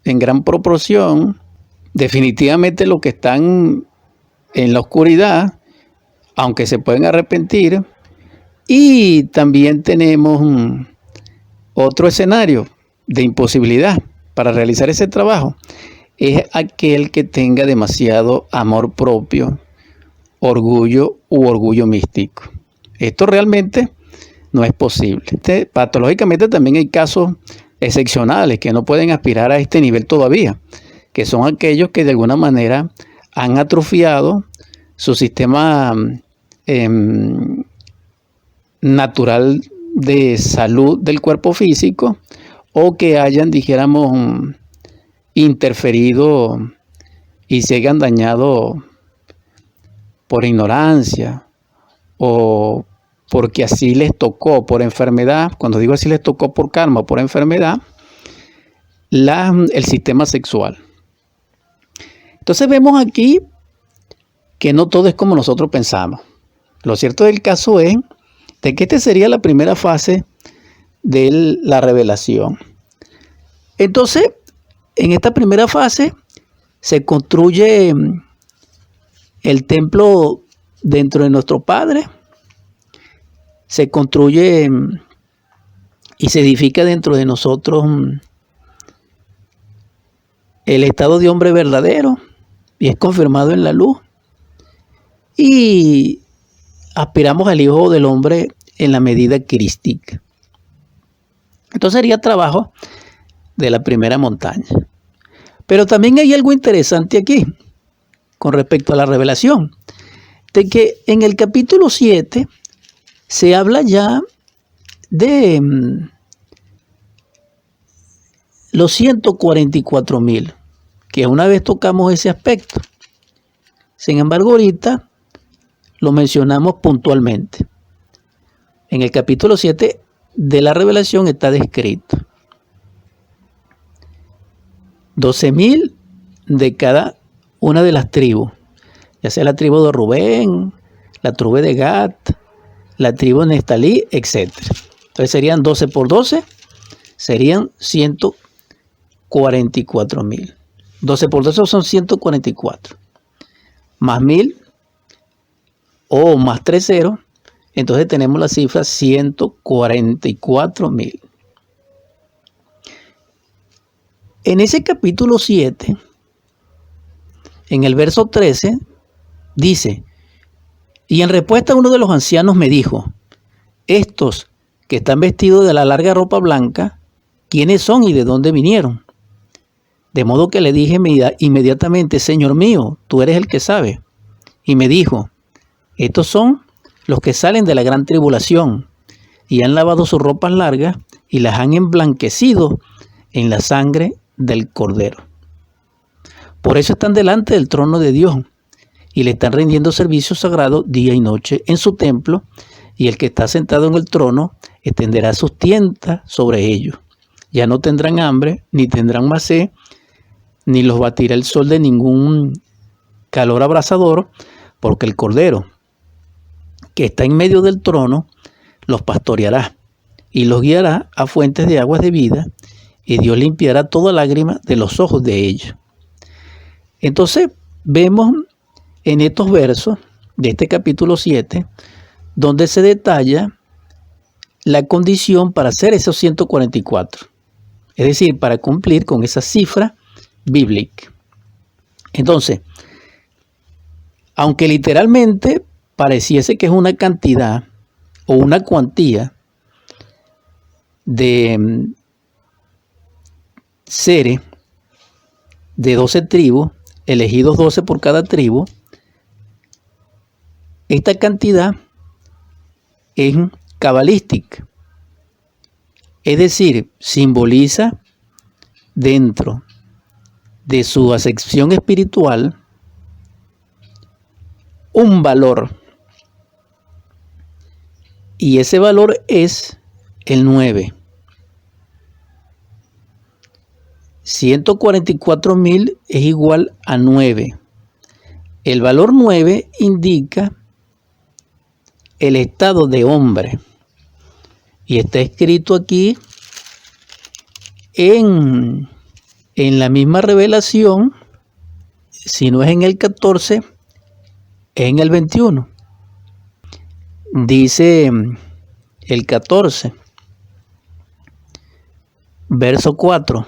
en gran proporción, definitivamente los que están en la oscuridad, aunque se pueden arrepentir. Y también tenemos otro escenario de imposibilidad para realizar ese trabajo. Es aquel que tenga demasiado amor propio, orgullo u orgullo místico. Esto realmente no es posible. Patológicamente también hay casos excepcionales que no pueden aspirar a este nivel todavía, que son aquellos que de alguna manera han atrofiado su sistema natural de salud del cuerpo físico, o que hayan, dijéramos, interferido y se hayan dañado por ignorancia o porque así les tocó por enfermedad. Cuando digo así les tocó por karma o por enfermedad, el sistema sexual. Entonces vemos aquí que no todo es como nosotros pensamos. Lo cierto del caso es de que esta sería la primera fase de la revelación. Entonces, en esta primera fase se construye el templo dentro de nuestro Padre, se construye y se edifica dentro de nosotros el estado de hombre verdadero, y es confirmado en la luz, y aspiramos al Hijo del Hombre en la medida crística. Entonces sería trabajo de la primera montaña. Pero también hay algo interesante aquí con respecto a la revelación, de que en el capítulo 7 se habla ya de los 144,000, que una vez tocamos ese aspecto. Sin embargo, ahorita lo mencionamos puntualmente. En el capítulo 7 de la revelación está descrito 12,000 de cada una de las tribus, ya sea la tribu de Rubén, la tribu de Gad, la tribu de Neftalí, etc. Entonces serían 12 por 12, serían 144,000. 12 por 12 son 144. Más 1,000 o más 3 ceros, entonces tenemos la cifra 144,000. En ese capítulo 7, en el verso 13, dice: y en respuesta uno de los ancianos me dijo: estos que están vestidos de la larga ropa blanca, ¿quiénes son y de dónde vinieron? De modo que le dije inmediatamente: Señor mío, tú eres el que sabe. Y me dijo: estos son los que salen de la gran tribulación y han lavado sus ropas largas y las han emblanquecido en la sangre del Cordero. Por eso están delante del trono de Dios y le están rindiendo servicio sagrado día y noche en su templo, y el que está sentado en el trono extenderá sus tiendas sobre ellos. Ya no tendrán hambre, ni tendrán más sed, ni los batirá el sol de ningún calor abrasador, porque el Cordero que está en medio del trono los pastoreará y los guiará a fuentes de aguas de vida, y Dios limpiará toda lágrima de los ojos de ellos. Entonces vemos en estos versos de este capítulo 7, donde se detalla la condición para hacer esos 144, es decir, para cumplir con esa cifra bíblica. Entonces, aunque literalmente pareciese que es una cantidad o una cuantía de seres de 12 tribus, elegidos 12 por cada tribu, esta cantidad es cabalística, es decir, simboliza dentro de su acepción espiritual un valor, y ese valor es el 9. 144,000 es igual a 9. El valor 9 indica el estado de hombre, y está escrito aquí en En la misma revelación, si no es en el 14, es en el 21. Dice el 14, verso 4.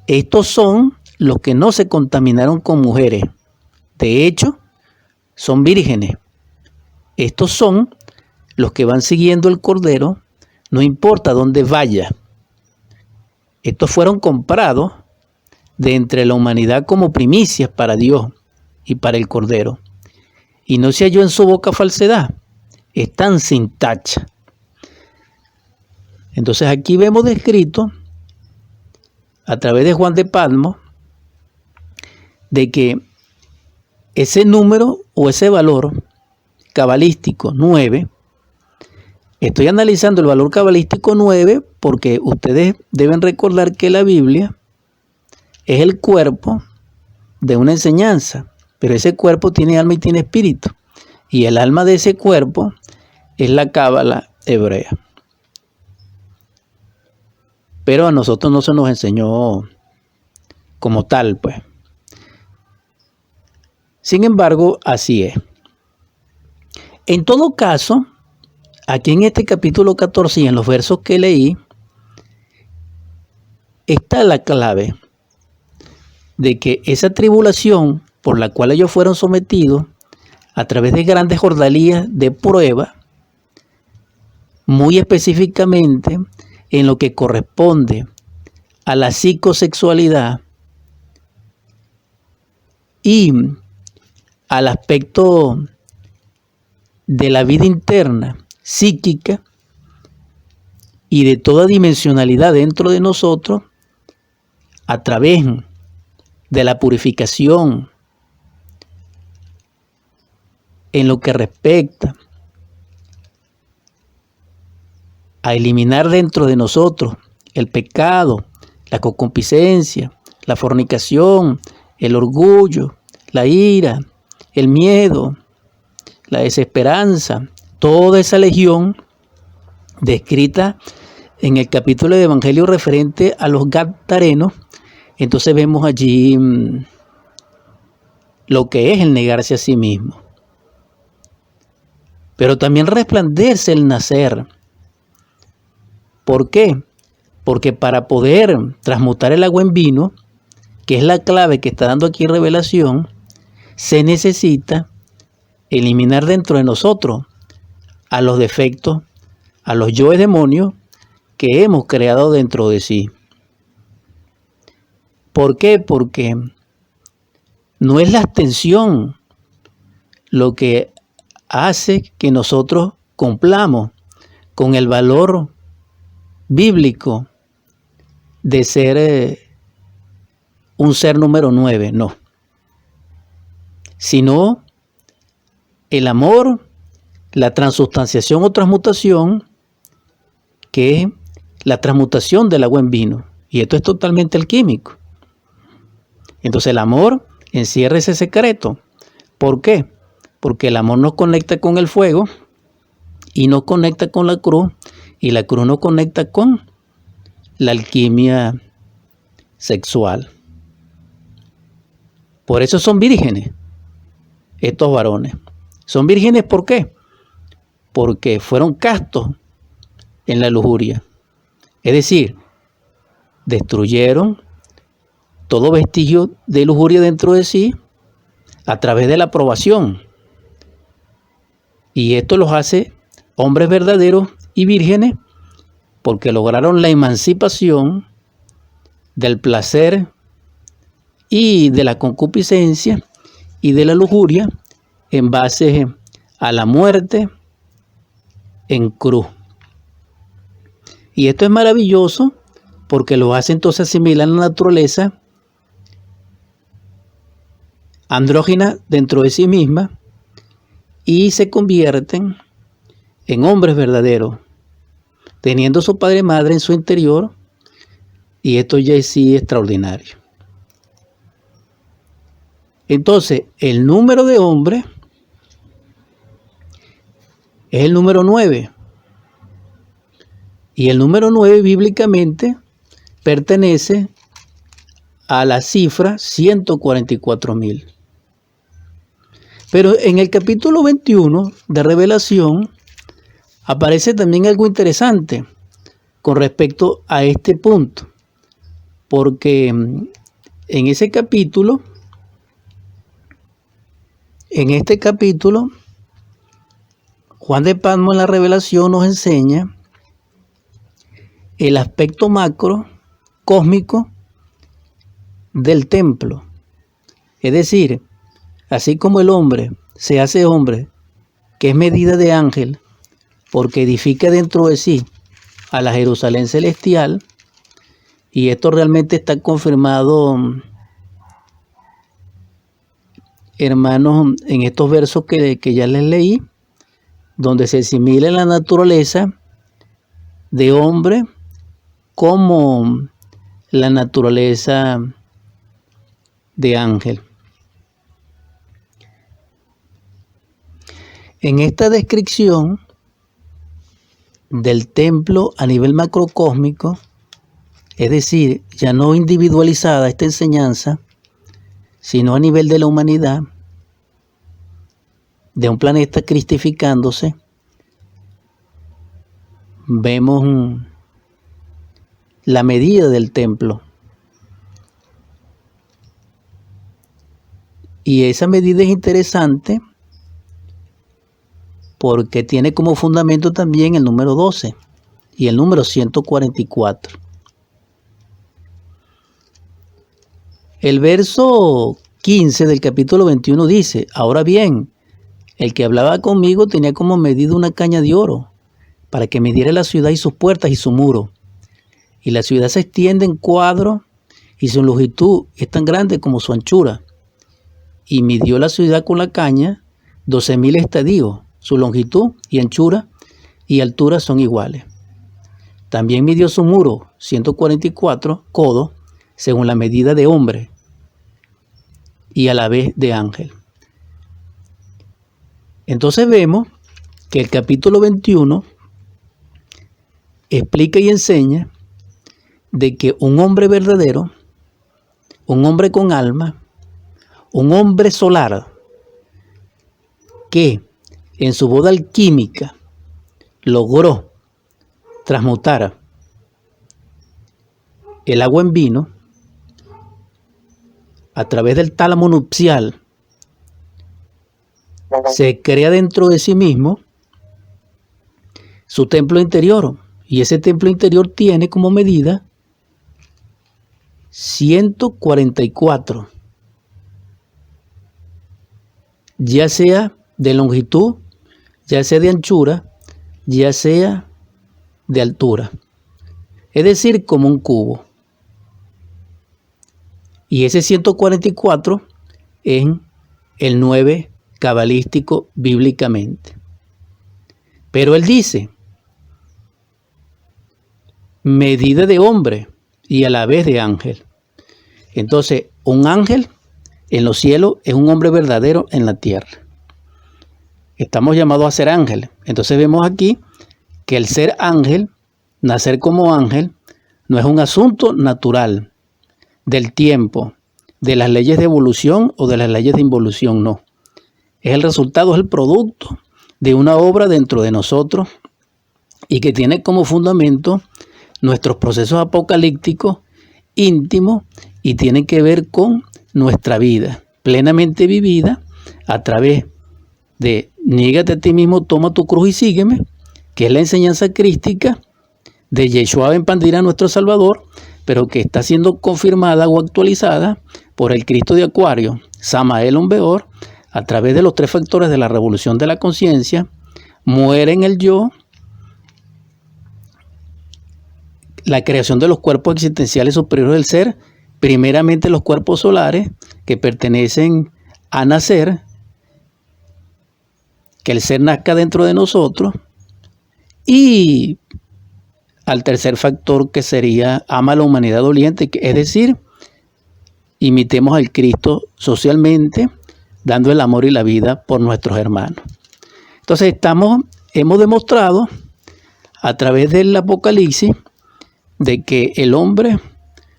Estos son los que no se contaminaron con mujeres. De hecho, son vírgenes. Estos son los que van siguiendo el Cordero, no importa dónde vaya. Estos fueron comprados de entre la humanidad como primicias para Dios y para el Cordero. Y no se halló en su boca falsedad. Están sin tacha. Entonces aquí vemos descrito a través de Juan de Patmos de que ese número o ese valor cabalístico 9, estoy analizando el valor cabalístico 9 porque ustedes deben recordar que la Biblia es el cuerpo de una enseñanza, pero ese cuerpo tiene alma y tiene espíritu, y el alma de ese cuerpo es la cábala hebrea. Pero a nosotros no se nos enseñó como tal, pues. Sin embargo, así es. En todo caso, aquí en este capítulo 14 y en los versos que leí, está la clave de que esa tribulación por la cual ellos fueron sometidos a través de grandes ordalías de prueba, muy específicamente en lo que corresponde a la psicosexualidad y al aspecto de la vida interna, psíquica y de toda dimensionalidad dentro de nosotros, a través de la purificación en lo que respecta a eliminar dentro de nosotros el pecado, la concupiscencia, la fornicación, el orgullo, la ira, el miedo, la desesperanza, toda esa legión descrita en el capítulo de Evangelio referente a los Gadarenos. Entonces vemos allí lo que es el negarse a sí mismo. Pero también resplandece el nacer. ¿Por qué? Porque para poder transmutar el agua en vino, que es la clave que está dando aquí revelación, se necesita eliminar dentro de nosotros a los defectos, a los yoes demonios que hemos creado dentro de sí. ¿Por qué? Porque no es la abstención lo que hace que nosotros cumplamos con el valor bíblico de ser un ser número 9, no. Sino el amor, la transustanciación o transmutación, que es la transmutación del agua en vino. Y esto es totalmente alquímico. Entonces el amor encierra ese secreto. ¿Por qué? Porque el amor nos conecta con el fuego y nos conecta con la cruz, y la cruz nos conecta con la alquimia sexual. Por eso son vírgenes estos varones. Son vírgenes, ¿por qué? Porque fueron castos en la lujuria. Es decir, destruyeron todo vestigio de lujuria dentro de sí a través de la aprobación. Y esto los hace hombres verdaderos y vírgenes porque lograron la emancipación del placer y de la concupiscencia y de la lujuria en base a la muerte en cruz. Y esto es maravilloso porque lo hace entonces asimilar la naturaleza andrógina dentro de sí misma y se convierten en hombres verdaderos, teniendo su padre y madre en su interior, y esto ya es sí extraordinario. Entonces, el número de hombres es el número 9. Y el número 9 bíblicamente pertenece a la cifra 144.000. Pero en el capítulo 21 de Revelación aparece también algo interesante con respecto a este punto, porque en este capítulo, Juan de Patmos en la Revelación nos enseña el aspecto macro cósmico del templo. Es decir, así como el hombre se hace hombre, que es medida de ángel, porque edifica dentro de sí a la Jerusalén celestial, y esto realmente está confirmado, hermanos, en estos versos que ya les leí, donde se asimila la naturaleza de hombre como la naturaleza de ángel. En esta descripción del templo a nivel macrocósmico, es decir, ya no individualizada esta enseñanza, sino a nivel de la humanidad, de un planeta cristificándose, vemos la medida del templo. Y esa medida es interesante porque tiene como fundamento también el número 12 y el número 144. El verso 15 del capítulo 21 dice: ahora bien, el que hablaba conmigo tenía como medida una caña de oro, para que midiera la ciudad y sus puertas y su muro. Y la ciudad se extiende en cuadro, y su longitud es tan grande como su anchura. Y midió la ciudad con la caña 12.000 estadios. Su longitud y anchura y altura son iguales. También midió su muro 144 codos, según la medida de hombre, y a la vez de ángel. Entonces vemos que el capítulo 21 explica y enseña de que un hombre verdadero, un hombre con alma, un hombre solar, que en su boda alquímica logró transmutar el agua en vino a través del tálamo nupcial, se crea dentro de sí mismo su templo interior, y ese templo interior tiene como medida 144, ya sea de longitud, ya sea de anchura, ya sea de altura, es decir, como un cubo. Y ese 144 es el 9 cabalístico bíblicamente. Pero él dice, medida de hombre y a la vez de ángel. Entonces, un ángel en los cielos es un hombre verdadero en la tierra. Estamos llamados a ser ángeles. Entonces vemos aquí que el ser ángel, nacer como ángel, no es un asunto natural del tiempo, de las leyes de evolución o de las leyes de involución, no. Es el resultado, es el producto de una obra dentro de nosotros y que tiene como fundamento nuestros procesos apocalípticos íntimos y tiene que ver con nuestra vida plenamente vivida a través de niégate a ti mismo, toma tu cruz y sígueme, que es la enseñanza crística de Yeshua ben Pandira, nuestro Salvador, pero que está siendo confirmada o actualizada por el Cristo de Acuario, Samael Onbeor, a través de los 3 factores de la revolución de la conciencia. Muere en el yo, la creación de los cuerpos existenciales superiores del ser, primeramente los cuerpos solares que pertenecen a nacer, que el ser nazca dentro de nosotros, y al tercer factor que sería ama a la humanidad doliente, es decir, imitemos al Cristo socialmente, dando el amor y la vida por nuestros hermanos. Entonces hemos demostrado a través del Apocalipsis de que el hombre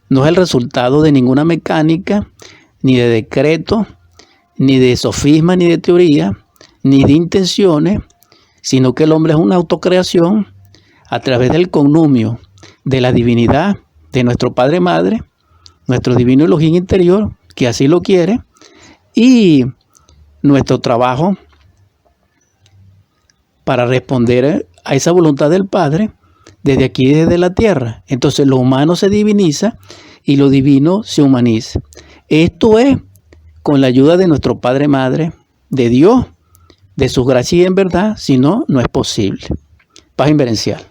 no es el resultado de ninguna mecánica, ni de decreto, ni de sofisma, ni de teoría, ni de intenciones, sino que el hombre es una autocreación a través del connubio de la divinidad de nuestro Padre Madre, nuestro divino Elohim interior, que así lo quiere, y nuestro trabajo para responder a esa voluntad del Padre desde aquí, desde la tierra. Entonces lo humano se diviniza y lo divino se humaniza. Esto es con la ayuda de nuestro Padre Madre, de Dios, de su gracia y en verdad, si no, no es posible. Paz inverencial.